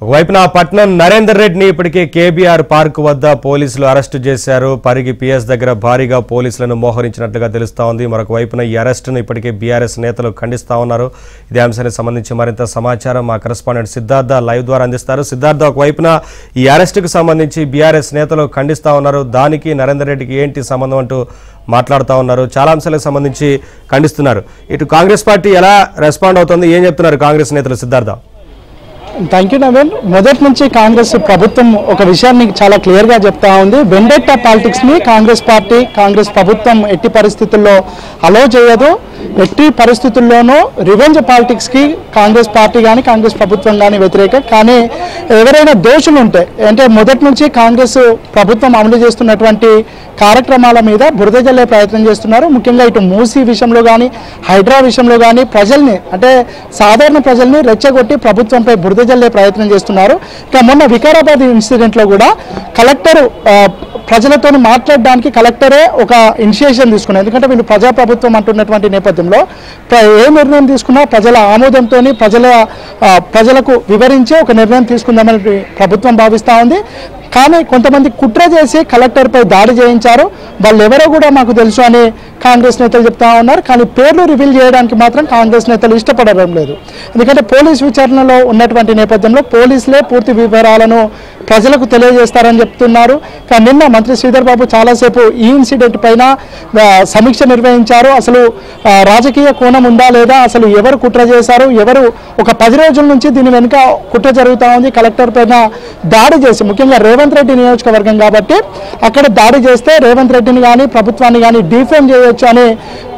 ఒకవైపున పట్నం నరేందర్ రెడ్డిని ఇప్పటికే కేబీఆర్ పార్క్ వద్ద పోలీసులు అరెస్టు చేశారు. పరిగి పిఎస్ దగ్గర భారీగా పోలీసులను మోహరించినట్లుగా తెలుస్తా ఉంది. మరొక వైపున ఈ అరెస్టును ఇప్పటికే బీఆర్ఎస్ నేతలు ఖండిస్తా ఉన్నారు. ఇదే అంశానికి సంబంధించి మరింత సమాచారం మా కరెస్పాండెంట్ సిద్ధార్థ లైవ్ ద్వారా అందిస్తారు. సిద్ధార్థ, ఒకవైపున ఈ అరెస్టుకు సంబంధించి బీఆర్ఎస్ నేతలు ఖండిస్తా ఉన్నారు. దానికి నరేందర్ రెడ్డికి ఏంటి సంబంధం అంటూ మాట్లాడుతూ ఉన్నారు. చాలా అంశాలకు సంబంధించి ఖండిస్తున్నారు. ఇటు కాంగ్రెస్ పార్టీ ఎలా రెస్పాండ్ అవుతుంది, ఏం చెప్తున్నారు కాంగ్రెస్ నేతలు? సిద్ధార్థ. Thank you Naveen. మొదటి నుంచి కాంగ్రెస్ ప్రభుత్వం ఒక విషయాన్ని చాలా క్లియర్గా చెప్తా ఉంది. వెండెట్టా పాలిటిక్స్ని కాంగ్రెస్ పార్టీ, కాంగ్రెస్ ప్రభుత్వం ఎట్టి పరిస్థితుల్లో అలో చేయదు. ఎట్టి పరిస్థితుల్లోనూ రివెంజ్ పాలిటిక్స్కి కాంగ్రెస్ పార్టీ కానీ కాంగ్రెస్ ప్రభుత్వం కానీ వ్యతిరేకం. కానీ ఎవరైనా దోషులు ఉంటే, అంటే మొదటి నుంచి కాంగ్రెస్ ప్రభుత్వం అమలు చేస్తున్నటువంటి కార్యక్రమాల మీద బురద జల్లే ప్రయత్నం చేస్తున్నారు. ముఖ్యంగా ఇటు మూసీ విషయంలో కానీ హైడ్రా విషయంలో కానీ ప్రజల్ని, అంటే సాధారణ ప్రజల్ని రెచ్చగొట్టి ప్రభుత్వంపై బురద జల్లే ప్రయత్నం చేస్తున్నారు. ఇక మొన్న వికారాబాద్ ఇన్సిడెంట్లో కూడా కలెక్టర్ ప్రజలతో మాట్లాడడానికి కలెక్టరే ఒక ఇనిషియేషన్ తీసుకున్నారు. ఎందుకంటే వీళ్ళు ప్రజాప్రభుత్వం అంటున్నటువంటి నేపథ్యంలో ఏ నిర్ణయం తీసుకున్నా ప్రజల ఆమోదంతో ప్రజలకు వివరించి ఒక నిర్ణయం తీసుకుందామని ప్రభుత్వం భావిస్తూ ఉంది. కానీ కొంతమంది కుట్ర చేసి కలెక్టర్పై దాడి చేయించారు. వాళ్ళు ఎవరో కూడా మాకు తెలుసు అని కాంగ్రెస్ నేతలు చెప్తా ఉన్నారు. కానీ పేర్లు రివీల్ చేయడానికి మాత్రం కాంగ్రెస్ నేతలు ఇష్టపడడం లేదు. ఎందుకంటే పోలీస్ విచారణలో ఉన్నటువంటి నేపథ్యంలో పోలీసులే పూర్తి వివరాలను ప్రజలకు తెలియజేస్తారని చెప్తున్నారు. కానీ నిన్న మంత్రి శ్రీధర్ బాబు చాలాసేపు ఈ ఇన్సిడెంట్ పైన సమీక్ష నిర్వహించారు. అసలు రాజకీయ కోణం ఉందా లేదా, అసలు ఎవరు కుట్ర చేశారు, ఎవరు ఒక 10 రోజుల నుంచి దీని వెనుక కుట్ర జరుగుతూ ఉంది. కలెక్టర్ పైన దాడి చేసి, ముఖ్యంగా రేవంత్ రెడ్డి నియోజకవర్గం కాబట్టి అక్కడ దాడి చేస్తే రేవంత్ రెడ్డిని కానీ ప్రభుత్వాన్ని కానీ డిఫేమ్ చేయవచ్చు అని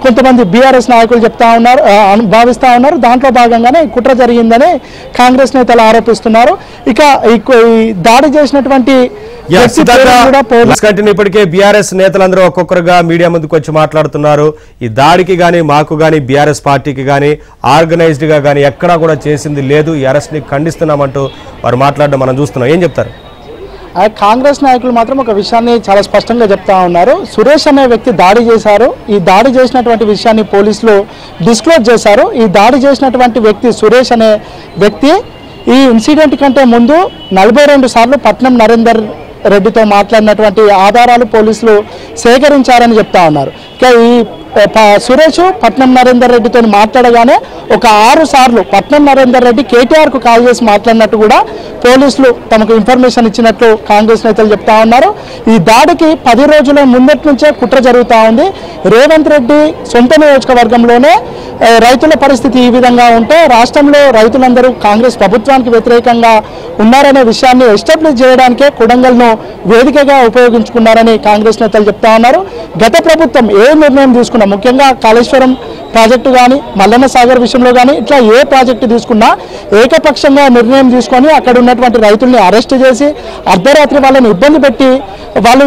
కొంతమంది బీఆర్ఎస్ నాయకులు చెప్తా ఉన్నారు, భావిస్తూ ఉన్నారు. దాంట్లో భాగంగానే కుట్ర జరిగిందని కాంగ్రెస్ నేతలు ఆరోపిస్తున్నారు. ఇక ఈ దాడి చేసినటువంటి ఇప్పటికే బీఆర్ఎస్ నేతలందరూ ఒక్కొక్కరుగా మీడియా ముందుకు వచ్చి మాట్లాడుతున్నారు. ఈ దాడికి గానీ మాకు గానీ బీఆర్ఎస్ పార్టీకి గానీ ఆర్గనైజ్డ్ గా గానీ ఎక్కడా కూడా చేసింది లేదు, ఈ అరెస్ట్ ని ఖండిస్తున్నామంటూ వారు మాట్లాడడం మనం చూస్తున్నాం. ఏం చెప్తారు? కాంగ్రెస్ నాయకులు మాత్రం ఒక విషయాన్ని చాలా స్పష్టంగా చెప్తా ఉన్నారు. సురేష్ అనే వ్యక్తి దాడి చేశారు. ఈ దాడి చేసినటువంటి విషయాన్ని పోలీసులు డిస్క్లోజ్ చేశారు. ఈ దాడి చేసినటువంటి వ్యక్తి సురేష్ అనే వ్యక్తి ఈ ఇన్సిడెంట్ కంటే ముందు 42 సార్లు పట్నం నరేందర్ రెడ్డితో మాట్లాడినటువంటి ఆధారాలు పోలీసులు సేకరించారని చెప్తా ఉన్నారు. ఈ సురేష్ పట్నం నరేందర్ రెడ్డితో మాట్లాడగానే ఒక 6 సార్లు పట్నం నరేందర్ రెడ్డి కేటీఆర్కు కాల్ చేసి మాట్లాడినట్టు కూడా పోలీసులు తమకు ఇన్ఫర్మేషన్ ఇచ్చినట్లు కాంగ్రెస్ నేతలు చెప్తా ఉన్నారు. ఈ దాడికి 10 రోజుల ముందటి నుంచే కుట్ర జరుగుతూ ఉంది. రేవంత్ రెడ్డి సొంత నియోజకవర్గంలోనే రైతుల పరిస్థితి ఈ విధంగా ఉంటే రాష్ట్రంలో రైతులందరూ కాంగ్రెస్ ప్రభుత్వానికి వ్యతిరేకంగా ఉన్నారనే విషయాన్ని ఎస్టాబ్లిష్ చేయడానికే కొడంగల్ను వేదికగా ఉపయోగించుకున్నారని కాంగ్రెస్ నేతలు చెప్తా ఉన్నారు. గత ప్రభుత్వం ఏ నిర్ణయం తీసుకున్నా, ముఖ్యంగా కాళేశ్వరం ప్రాజెక్టు కానీ మల్లన్న సాగర్ విషయంలో కానీ ఇట్లా ఏ ప్రాజెక్టు తీసుకున్నా ఏకపక్షంగా నిర్ణయం తీసుకొని అక్కడ ఉన్నటువంటి రైతుల్ని అరెస్ట్ చేసి అర్ధరాత్రి వాళ్ళని ఇబ్బంది పెట్టి వాళ్ళు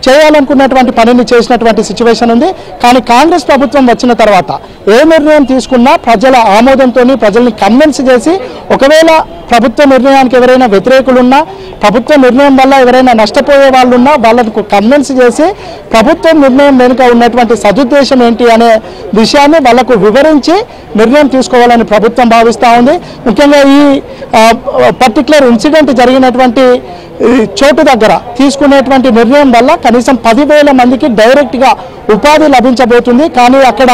చేయాలనుకున్నటువంటి పనిని చేసినటువంటి సిచ్యువేషన్ ఉంది. కానీ కాంగ్రెస్ ప్రభుత్వం వచ్చిన తర్వాత ఏ నిర్ణయం తీసుకున్నా ప్రజల ఆమోదంతో ప్రజల్ని కన్విన్స్ చేసి, ఒకవేళ ప్రభుత్వ నిర్ణయానికి ఎవరైనా వ్యతిరేకులున్నా, ప్రభుత్వ నిర్ణయం వల్ల ఎవరైనా నష్టపోయే వాళ్ళున్నా వాళ్ళకు కన్విన్స్ చేసి ప్రభుత్వం నిర్ణయం వెనుక ఉన్నటువంటి సదుద్దేశం ఏంటి అనే విషయాన్ని వాళ్లకు వివరించి నిర్ణయం తీసుకోవాలని ప్రభుత్వం భావిస్తూ ఉంది. ముఖ్యంగా ఈ పర్టికులర్ ఇన్సిడెంట్ జరిగినటువంటి చోటు దగ్గర తీసుకునేటువంటి నిర్ణయం వల్ల కనీసం 10,000 మందికి డైరెక్ట్గా ఉపాధి లభించబోతుంది. కానీ అక్కడ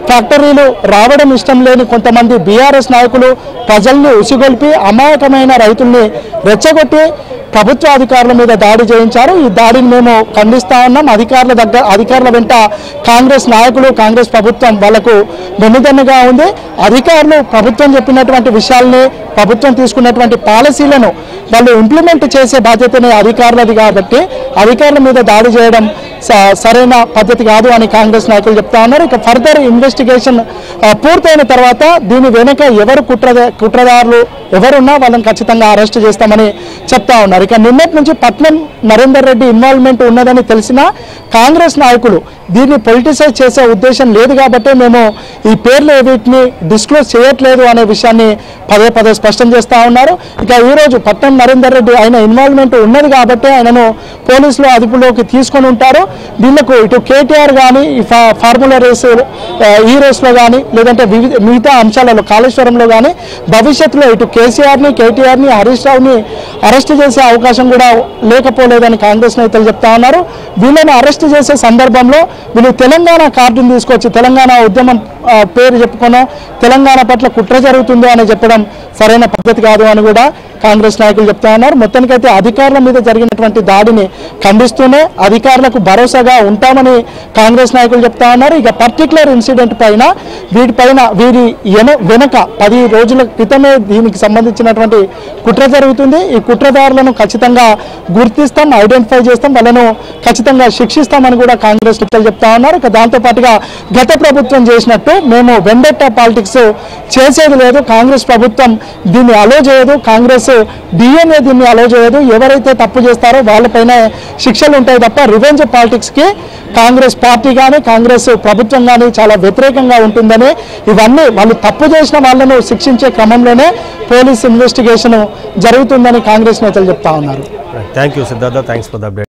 ఫ్యాక్టరీలు రావడం ఇష్టం లేని కొంతమంది బీఆర్ఎస్ నాయకులు ప్రజల్ని ఉసిగొల్పి అమాయకమైన రైతుల్ని రెచ్చగొట్టి ప్రభుత్వ అధికారుల మీద దాడి చేయించారు. ఈ దాడిని మేము ఖండిస్తా ఉన్నాం. అధికారుల వెంట కాంగ్రెస్ నాయకులు, కాంగ్రెస్ ప్రభుత్వం వాళ్లకు వెన్నుదన్నుగా ఉంది. అధికారులు ప్రభుత్వం చెప్పినటువంటి విషయాల్ని, ప్రభుత్వం తీసుకున్నటువంటి పాలసీలను వాళ్ళు ఇంప్లిమెంట్ చేసే బాధ్యతనే అధికారులది కాబట్టి అధికారుల మీద దాడి చేయడం సరైన పద్ధతి కాదు అని కాంగ్రెస్ నాయకులు చెప్తా ఉన్నారు. ఇక ఫర్దర్ ఇన్వెస్టిగేషన్ పూర్తయిన తర్వాత దీని వెనుక ఎవరు కుట్రదారులు ఎవరున్నా వాళ్ళని ఖచ్చితంగా అరెస్ట్ చేస్తామని చెప్తా ఉన్నారు. ఇక నిన్నటి నుంచి పట్నం నరేందర్ రెడ్డి ఇన్వాల్వ్మెంట్ ఉన్నదని తెలిసినా కాంగ్రెస్ నాయకులు దీన్ని పొలిటిసైజ్ చేసే ఉద్దేశం లేదు కాబట్టి మేము ఈ పేర్లు వీటిని డిస్క్లోజ్ చేయట్లేదు అనే విషయాన్ని పదే స్పష్టం చేస్తూ ఉన్నారు. ఇక ఈరోజు పట్నం నరేందర్ రెడ్డి ఆయన ఇన్వాల్వ్మెంట్ ఉన్నది కాబట్టి ఆయనను పోలీసులు అదుపులోకి తీసుకొని ఉంటారు. దీనికి ఇటు కేటీఆర్ కేసీఆర్ కానీ ఈ ఫార్ములా రేసు ఈ రేసులో కానీ లేదంటే మిగతా అంశాలలో కాళేశ్వరంలో కానీ భవిష్యత్తులో ఇటు కేసీఆర్ని కేటీఆర్ని హరీష్ రావుని అరెస్ట్ చేసే అవకాశం కూడా లేకపోలేదని కాంగ్రెస్ నేతలు చెప్తా ఉన్నారు. వీళ్ళని అరెస్ట్ చేసే సందర్భంలో వీళ్ళు తెలంగాణ కార్డును తీసుకొచ్చి తెలంగాణ ఉద్యమం పేరు చెప్పుకున్నాం, తెలంగాణ పట్ల కుట్ర జరుగుతుంది అని చెప్పడం సరైన పద్ధతి కాదు అని కూడా కాంగ్రెస్ నాయకులు చెప్తా ఉన్నారు. మొత్తానికైతే అధికారుల మీద జరిగినటువంటి దాడిని ఖండిస్తూనే అధికారులకు భరోసాగా ఉంటామని కాంగ్రెస్ నాయకులు చెప్తా ఉన్నారు. ఇక పర్టికులర్ ఇన్సిడెంట్ పైన వీరి వెనక 10 రోజుల క్రితమే దీనికి సంబంధించినటువంటి కుట్ర జరుగుతుంది. ఈ కుట్రదారులను ఖచ్చితంగా గుర్తిస్తాం, ఐడెంటిఫై చేస్తాం, వాళ్ళను ఖచ్చితంగా శిక్షిస్తామని కూడా కాంగ్రెస్ నేతలు చెప్తా ఉన్నారు. ఇక దాంతోపాటుగా గత ప్రభుత్వం చేసినట్టు మేము వెండెట్టా పాలిటిక్స్ చేసేది లేదు, కాంగ్రెస్ ప్రభుత్వం దీన్ని అలో చేయదు, కాంగ్రెస్ డిఎన్ఏ దీన్ని అలో చేయదు, ఎవరైతే తప్పు చేస్తారో వాళ్ళపైన శిక్షలు ఉంటాయి తప్ప రివెంజ్ పాలిటిక్స్కి కాంగ్రెస్ పార్టీ కానీ కాంగ్రెస్ ప్రభుత్వం కానీ చాలా వ్యతిరేకంగా ఉంటుందని, ఇవన్నీ వాళ్ళు తప్పు చేసిన వాళ్ళను శిక్షించే క్రమంలోనే పోలీస్ ఇన్వెస్టిగేషన్ జరుగుతుందని కాంగ్రెస్ నేతలు చెప్తా ఉన్నారు. Thank you Siddhartha, thanks for the update.